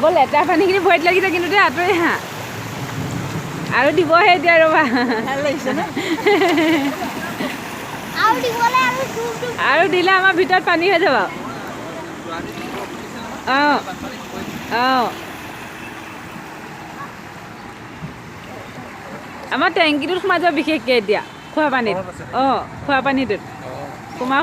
বৰ লেতেৰা পানীখিনি ভৰিত লাগিছে কিন্তু দেই আঁতৰি হা আৰু দিবহে এতিয়া ৰ'বা আৰু দিলে আমাৰ ভিতৰত পানী হৈ যাব অঁ অঁ আমাৰ টেংকিটোত সোমাই যাব বিশেষকৈ এতিয়া খোৱা পানীত অঁ খোৱা পানীটোত সোমাও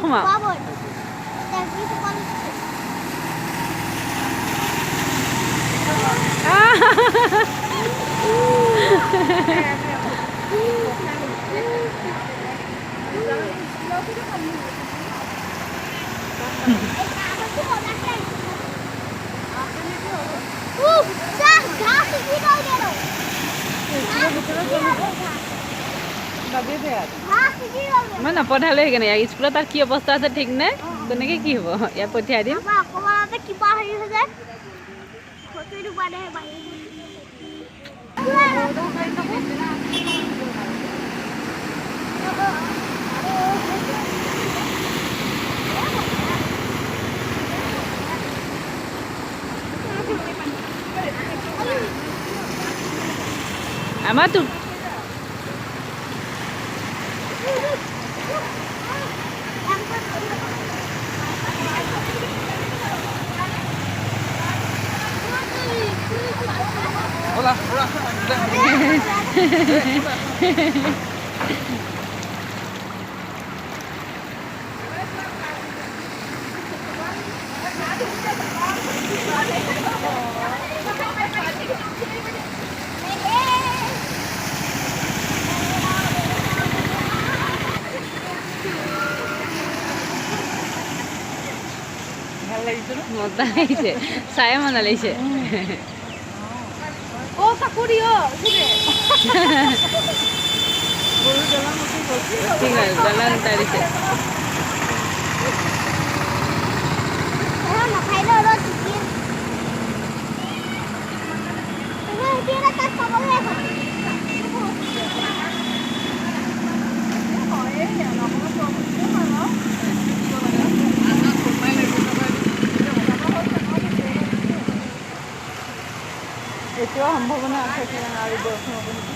মই নপঠালো সেইকাৰণে ইয়াৰ স্কুলত তাত কি অৱস্থা আছে ঠিক নাই তেনেকৈ কি হ'ব ইয়াত পঠিয়াই দিম আমাৰতো মজা লাগিছে চাই মজা লাগিছে দলং তাৰিছে এতিয়াও সম্ভাৱনা আছে আৰু বৰষুণ হ'ব নেকি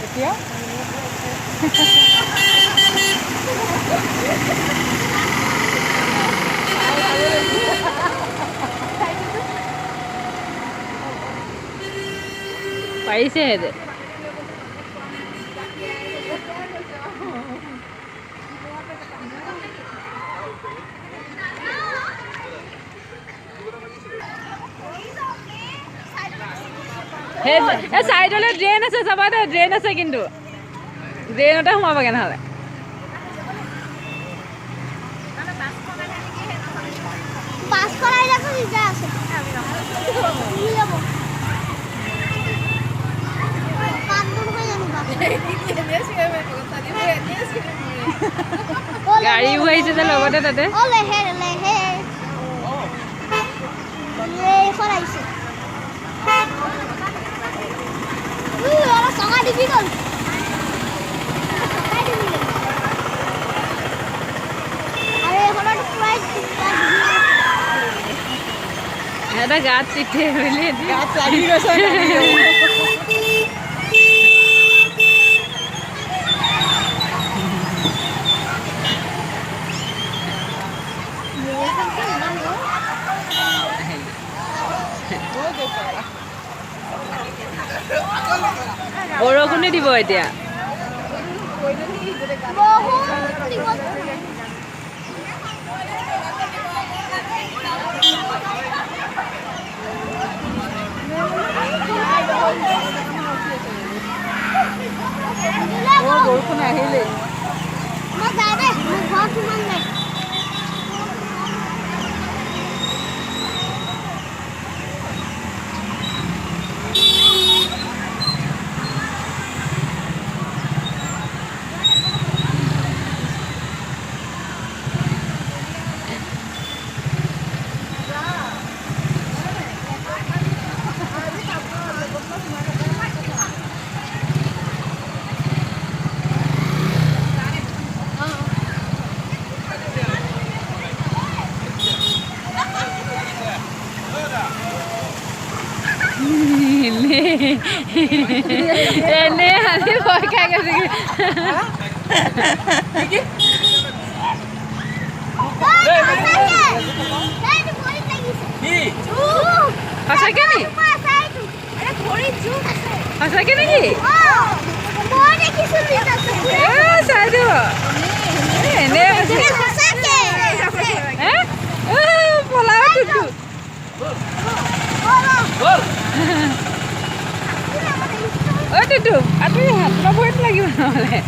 এতিয়া পাৰিছেহে যে চাইডলৈ ড্ৰেইন আছে চাবা দে ড্ৰেইন আছে কিন্তু ড্ৰেইনতে সোমাবগৈ নহ'লে গাড়ীও আহিছে যে লগতে তাতে এটা গাত চিঠি মেলি গাত লাগি গৈছে বৰষুণে দিব এতিয়া বৰষুণ আহিলে এনে আজি ভয় খাই গৈছে সঁচাকে নি সঁচাকে নেকি চাই দিব এনে পলাও টুটু ঐ টুটু আঁতৰি আহা তোমাৰ ভয়ত লাগিব নহ'লে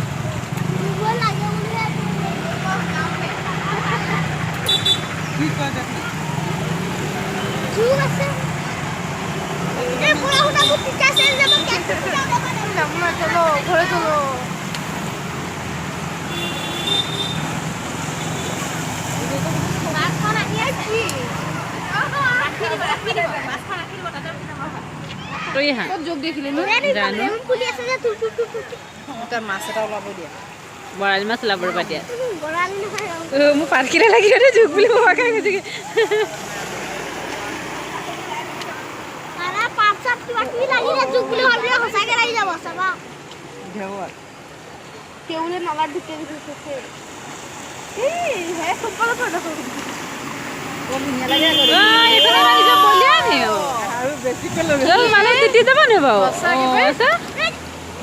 আঁতৰি আহা যোগ দেখিলে জানো তাৰ মাছ এটা ওলাব দিয়া বৰালি মাছ ওলাব ৰ'বা দিয়া মোৰ পাতখিলা লাগি গৈছে জোক বুলি ভয় খাই গৈছেগে কেউলে নলাৰ ভিতৰে মানে তিতি যাব নি বাৰু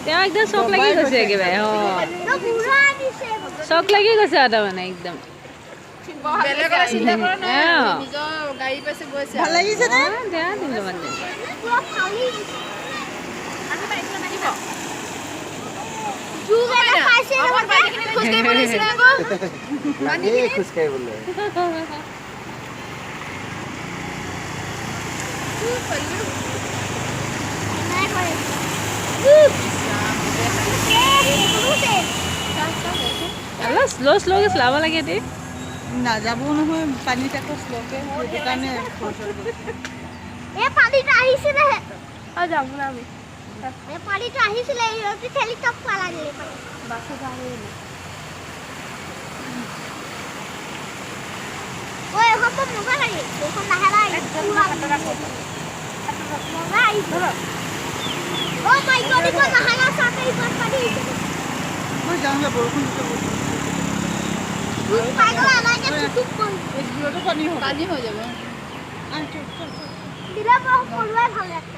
তেওঁ একদম চক লাগি গৈছে একেবাৰে চক লাগি গৈছে আৰু তাৰমানে একদম অলপ শ্ল' শ্ল'কে চলাব লাগে দেই নাযাবও নহয় পানীত আকৌ শ্ল'কে সেইটো কাৰণে পানীটো আহিছিলে যাম না আমি পানীটো আহিছিলে ঠেলি টপ পালা দিলে বাসা যাবে ওই এখন তো মজা লাগে এখন লাহে একদম কাটরা করব মজা আইছে ও মাই গড ইকো লাহালা সাথে ইকো পানি মই যাম না বৰষুণ দিতে পাগল আমাকে টুক কই এই ভিডিওটো পানী হৈ যাব দিলা পড়ুৱাই ভাল লাগে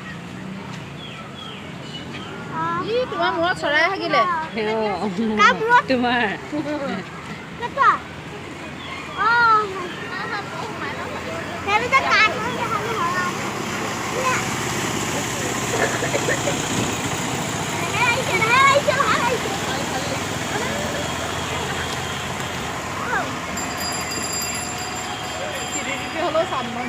তোমাৰ মূৰত চৰাই হাগিলে তোমাৰ কেটা ও হেৰিটা কাট হলো সামন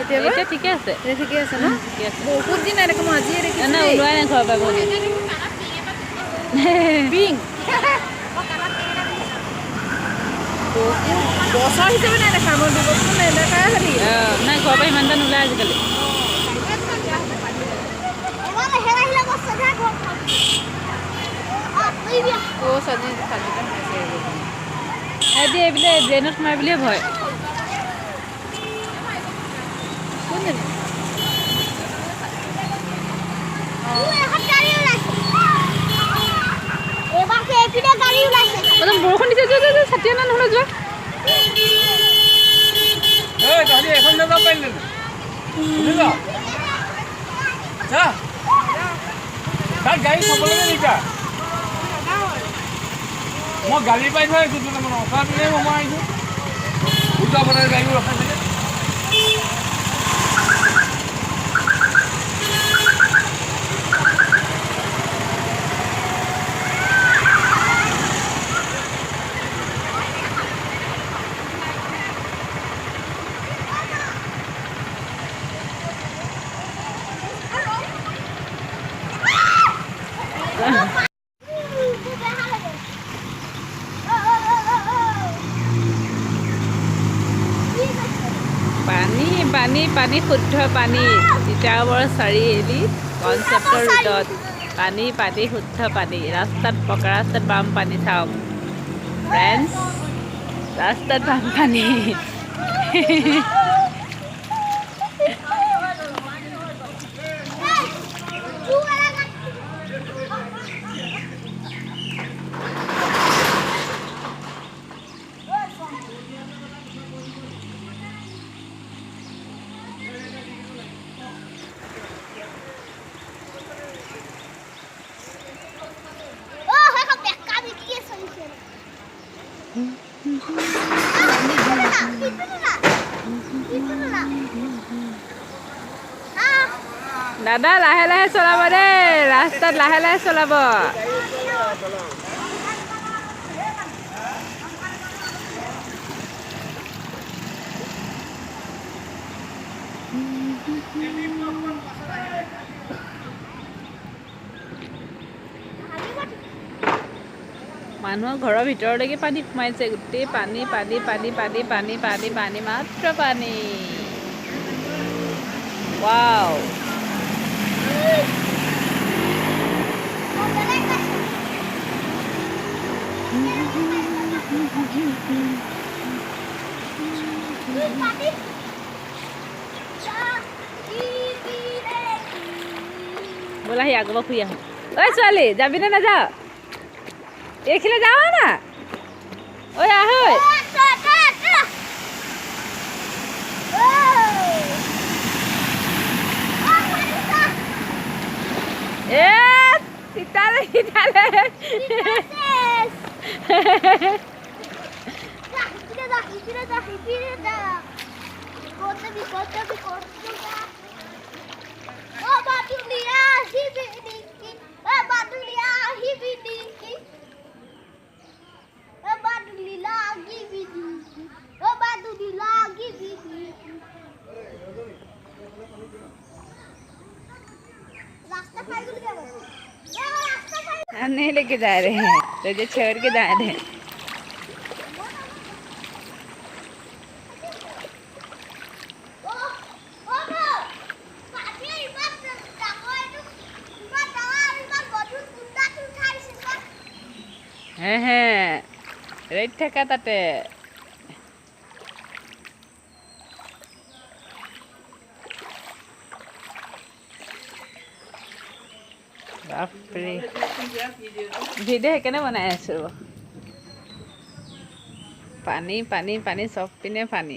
এতিয়া ঠিকে আছে ঠিকে আছে ন ঠিকে আছে বহুত দিন এনেকৈ মই আজিয়ে দেখিছোঁ না ওলোৱাই নাই ঘৰৰ পৰা বহুত পিং বছৰ হিচাপে নাই দেখা মই দুবছৰ এনেকুৱাই হেৰি নাই ঘৰৰ পৰা ইমান এটা নোলায় আজিকালি সিহঁতি এইবিলাক ড্ৰেইনত সোমাই বুলিয়ে ভয় বৰষুণ দিছে ছাতি আনা নহ'লে যোৱা গাড়ী চাবলৈ নিকা মই গাড়ী পাই থৈ আহিছোঁ মানে অফাৰ দিলে মই আহিছোঁ দুটা বনাই গাড়ীবোৰ ৰখাই থাকে পানী শুদ্ধ পানী তিতাবৰ চাৰিআলি কনচেপ্টৰ ৰোডত পানী শুদ্ধ পানী ৰাস্তাত পকা ৰাস্তাত বাম পানী চাওক ফ্ৰেণ্ডছ ৰাস্তাত বাম পানী দাদা লাহে লাহে চলাব দেই, ৰাস্তাত লাহে লাহে চলাব। মানুহৰ ঘৰৰ ভিতৰলৈকে পানী সোমাইছে, গোটেই পানী পানী পানী পানী পানী পানী পানী মাত্ৰ পানী। ৱাও, ব'লা সি আগৰ পৰা ফুৰি আহোঁ। ঐ ছোৱালী, যাবিনে নাযাওঁ? এইখিলে যাওঁ না। ঐ আহৈ, এ তিতালে তিতালে। हम नहीं लेके जा रहे हैं, तुझे छोड़ के जा रहे हैं। रेट ठेका ताते बापरे ভিডিঅ' সেইকাৰণে বনাই আছো। পানী পানী পানী চব পিনে পানী।